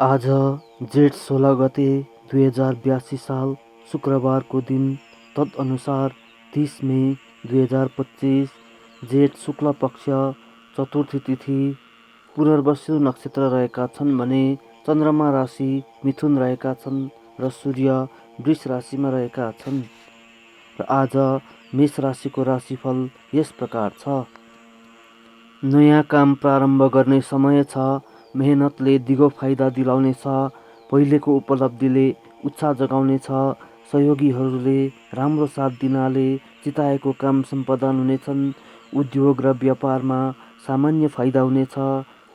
आज जेठ 16 गते 2082 साल शुक्रबारको दिन तदनुसार 30 मे 2025 जेठ शुक्ल पक्ष चतुर्थी तिथि पुनर्वसु नक्षत्र रहेका छन् भने चन्द्रमा राशि मिथुन रहेका छन् र सूर्य वृष राशिमा रहेका छन्। र आज मेष राशिको राशिफल यस प्रकार छ। नयाँ काम प्रारम्भ गर्ने समय छ। मेहनतले दिगो फाइदा दिलाउनेछ। पहिलेको उपलब्धिले उत्साह जगाउनेछ। सहयोगीहरूले राम्रो साथ दिनाले चिताएको काम सम्पादन हुनेछन्। उद्योग र व्यापारमा सामान्य फाइदा हुनेछ।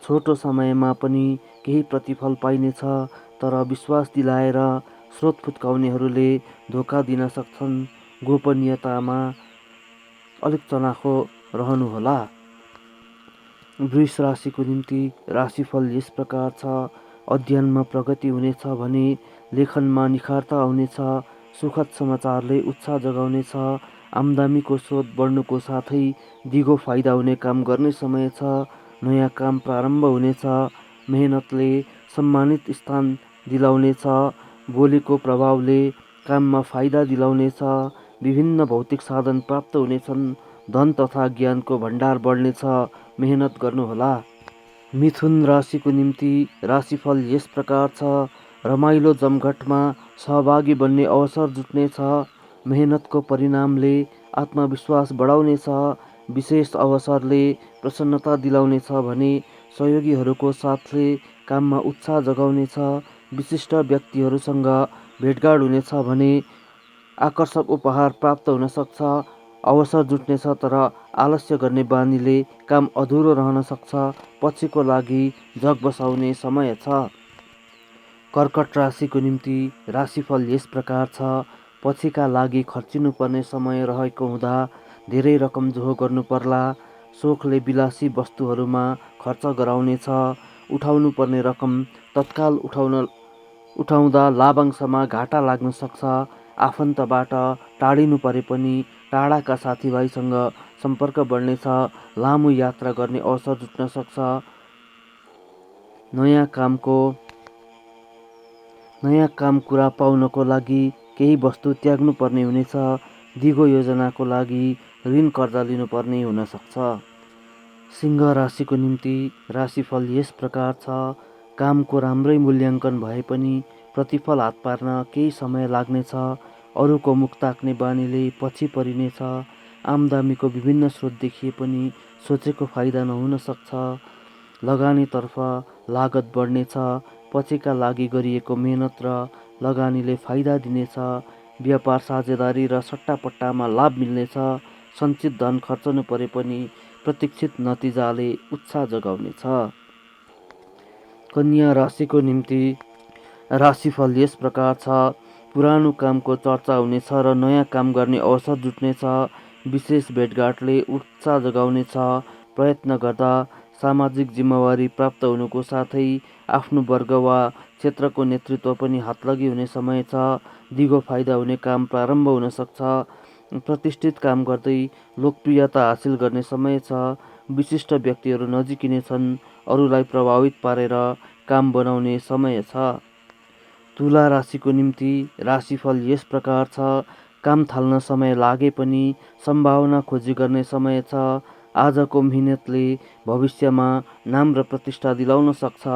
छोटो समयमा पनि केही प्रतिफल पाइनेछ, तर विश्वास दिलाएर स्रोत फुत्काउनेहरूले धोका दिन सक्छन्। गोपनीयतामा अलिक चनाखो रहनुहोला। वृष राशिको निम्ति राशिफल यस प्रकार छ। अध्ययनमा प्रगति हुनेछ भने लेखनमा निखारता आउनेछ। सुखद समाचारले उत्साह जगाउनेछ। आम्दानीको स्रोत बढ्नुको साथै दिगो फाइदा हुने काम गर्ने समय छ। नयाँ काम प्रारम्भ हुनेछ। मेहनतले सम्मानित स्थान दिलाउनेछ। बोलीको प्रभावले काममा फाइदा दिलाउनेछ। विभिन्न भौतिक साधन प्राप्त हुनेछन्। धन तथा ज्ञानको भण्डार बढ्नेछ। मेहनत गर्नुहोला। मिथुन राशिको निम्ति राशिफल यस प्रकार छ। रमाइलो जमघटमा सहभागी बन्ने अवसर जुट्नेछ। मेहनतको परिणामले आत्मविश्वास बढाउनेछ। विशेष अवसरले प्रसन्नता दिलाउनेछ भने सहयोगीहरूको साथले काममा उत्साह जगाउनेछ। विशिष्ट व्यक्तिहरूसँग भेटघाट हुनेछ भने आकर्षक उपहार प्राप्त हुन सक्छ। अवसर जुट्नेछ, तर आलस्य गर्ने बानीले काम अधुरो रहन सक्छ। पछिको लागि जग बसाउने समय छ। कर्कट राशिको निम्ति राशिफल यस प्रकार छ। पछिका लागि खर्चिनुपर्ने समय रहेको हुँदा धेरै रकम जोहो गर्नु पर्ला। सोखले विलासी वस्तुहरूमा खर्च गराउनेछ। उठाउनु पर्ने रकम तत्काल उठाउँदा लाभांशमा घाटा लाग्न सक्छ। आफन्तबाट टाढिनु परे पनि टाढाका साथीभाइसँग सम्पर्क बढ्नेछ। लामो यात्रा गर्ने अवसर जुट्न सक्छ। नयाँ काम कुरा पाउनको लागि केही वस्तु त्याग्नु पर्ने हुनेछ। दिगो योजनाको लागि ऋण कर्जा लिनुपर्ने हुन सक्छ। सिंह राशिको निम्ति राशिफल यस प्रकार छ। कामको राम्रै मूल्याङ्कन भए पनि प्रतिफल हात पार्न केही समय लाग्नेछ। अरूको मुख ताक्ने बानीले पछि परिनेछ। आम्दानीको विभिन्न स्रोत देखिए पनि सोचेको फाइदा नहुन सक्छ। लगानीतर्फ लागत बढ्नेछ। पछिका लागि गरिएको मेहनत र लगानीले फाइदा दिनेछ। व्यापार साझेदारी र सट्टापट्टामा लाभ मिल्नेछ। सञ्चित धन खर्चनु परे पनि प्रतीक्षित नतिजाले उत्साह जगाउनेछ। कन्या राशिको निम्ति राशिफल यस प्रकार छ। पुरानो कामको चर्चा हुनेछ र नयाँ काम गर्ने अवसर जुट्नेछ। विशेष भेटघाटले उत्साह जगाउनेछ। प्रयत्न गर्दा सामाजिक जिम्मेवारी प्राप्त हुनुको साथै आफ्नो वर्ग वा क्षेत्रको नेतृत्व पनि हातलगी हुने समय छ। दिगो फाइदा हुने काम प्रारम्भ हुन सक्छ। प्रतिष्ठित काम गर्दै लोकप्रियता हासिल गर्ने समय छ। विशिष्ट व्यक्तिहरू नजिकिनेछन्। अरूलाई प्रभावित पारेर काम बनाउने समय छ। तुला राशिको निम्ति राशिफल यस प्रकार छ। काम थाल्न समय लागे पनि सम्भावना खोजी गर्ने समय छ। आजको मेहनतले भविष्यमा नाम र प्रतिष्ठा दिलाउन सक्छ।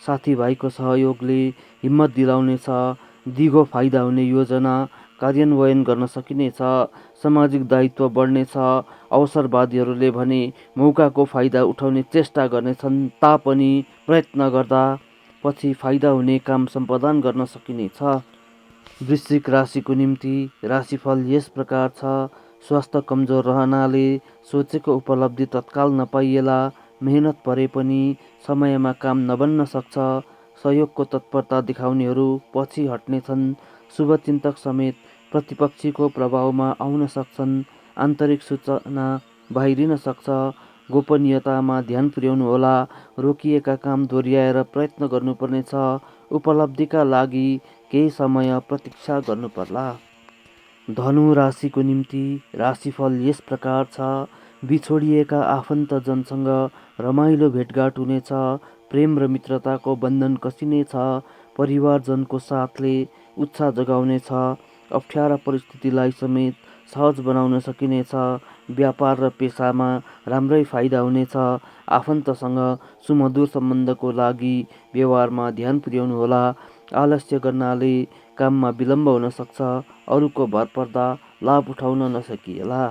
साथीभाइको सहयोगले हिम्मत दिलाउनेछ। दिगो फाइदा हुने योजना कार्यान्वयन गर्न सकिनेछ। सामाजिक दायित्व बढ्नेछ। अवसरवादीहरूले भने मौकाको फाइदा उठाउने चेष्टा गर्नेछन्, तापनि प्रयत्न गर्दा पछि फाइदा हुने काम सम्पादन गर्न सकिनेछ। वृश्चिक राशिको निम्ति राशिफल यस प्रकार छ। स्वास्थ्य कमजोर रहनाले सोचेको उपलब्धि तत्काल नपाइएला। मेहनत परे पनि समयमा काम नबन्न सक्छ। सहयोगको तत्परता देखाउनेहरू पछि हट्नेछन्। शुभचिन्तक समेत प्रतिपक्षीको प्रभावमा आउन सक्छन्। आन्तरिक सूचना बाहिरिन सक्छ। गोपनीयतामा ध्यान पुर्याउनुहोला। रोकिएका काम दोहोऱ्याएर प्रयत्न गर्नुपर्नेछ। उपलब्धिका लागि केही समय प्रतीक्षा गर्नुपर्ला। धनु राशिको निम्ति राशिफल यस प्रकार छ। बिछोडिएका आफन्तजनसँग रमाइलो भेटघाट हुनेछ। प्रेम र मित्रताको बन्धन कसिनेछ। परिवारजनको साथले उत्साह जगाउनेछ। अप्ठ्यारा परिस्थितिलाई समेत सहज बनाउन सकिनेछ। व्यापार र पेसामा राम्रै फाइदा हुनेछ। आफन्तसँग सुमधुर सम्बन्धको लागि व्यवहारमा ध्यान पुर्याउनुहोला। आलस्य गर्नाले काममा विलम्ब हुन सक्छ। अरूको भर पर्दा लाभ उठाउन नसकिएला।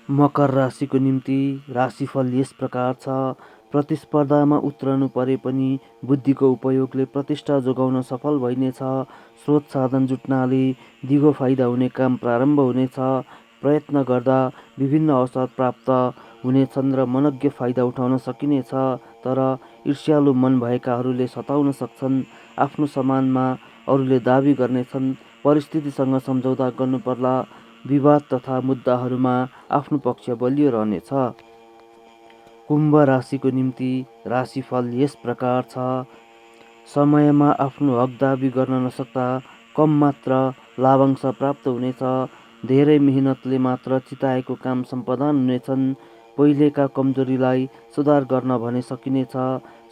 मकर राशिको निम्ति राशिफल यस प्रकार छ। प्रतिस्पर्धामा उत्रनु परे पनि बुद्धिको उपयोगले प्रतिष्ठा जोगाउन सफल भइनेछ। स्रोत साधन जुट्नाले दिगो फाइदा हुने काम प्रारम्भ हुनेछ। प्रयत्न गर्दा विभिन्न अवसर प्राप्त हुनेछन् र मनज्ञ फाइदा उठाउन सकिनेछ। तर ईर्ष्यालु मन भएकाहरूले सताउन सक्छन्। आफ्नो सम्मानमा अरूले दाबी गर्नेछन्। परिस्थितिसँग सम्झौता गर्नुपर्ला। विवाद तथा मुद्दाहरूमा आफ्नो पक्ष बलियो रहनेछ। कुम्भ राशिको निम्ति राशिफल यस प्रकार छ। समयमा आफ्नो हक दाबी गर्न नसक्दा कम मात्र लाभांश प्राप्त हुनेछ। धेरै मेहनतले मात्र चिताएको काम सम्पादन हुनेछन्। पहिलेका कमजोरीलाई सुधार गर्न भने सकिनेछ।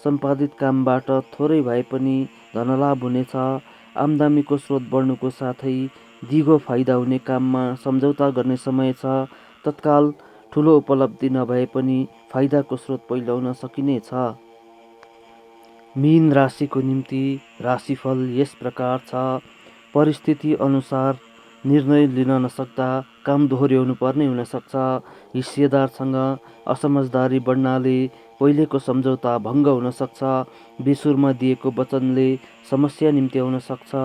सम्पादित कामबाट थोरै भए पनि धनलाभ हुनेछ। आम्दानीको स्रोत बढ्नुको साथै दिगो फाइदा हुने काममा सम्झौता गर्ने समय छ। तत्काल ठुलो उपलब्धि नभए पनि फाइदाको स्रोत पहिल्याउन सकिनेछ। मीन राशिको निम्ति राशिफल यस प्रकार छ। परिस्थिति अनुसार निर्णय लिन नसक्दा काम दोहोऱ्याउनु पर्ने हुन सक्छ। हिस्सेदारसँग असमझदारी बढ्नाले पहिलेको सम्झौता भङ्ग हुन सक्छ। बेसुरमा दिएको वचनले समस्या निम्त्याउन सक्छ।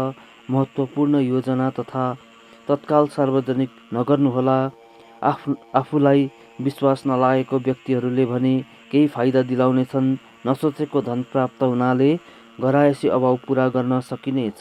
महत्त्वपूर्ण योजना तथा तत्काल सार्वजनिक नगर्नुहोला। आफूलाई विश्वास नलागेको व्यक्तिहरूले भने केही फाइदा दिलाउनेछन्। नसोचेको धन प्राप्त हुनाले घरायसी अभाव पुरा गर्न सकिनेछ।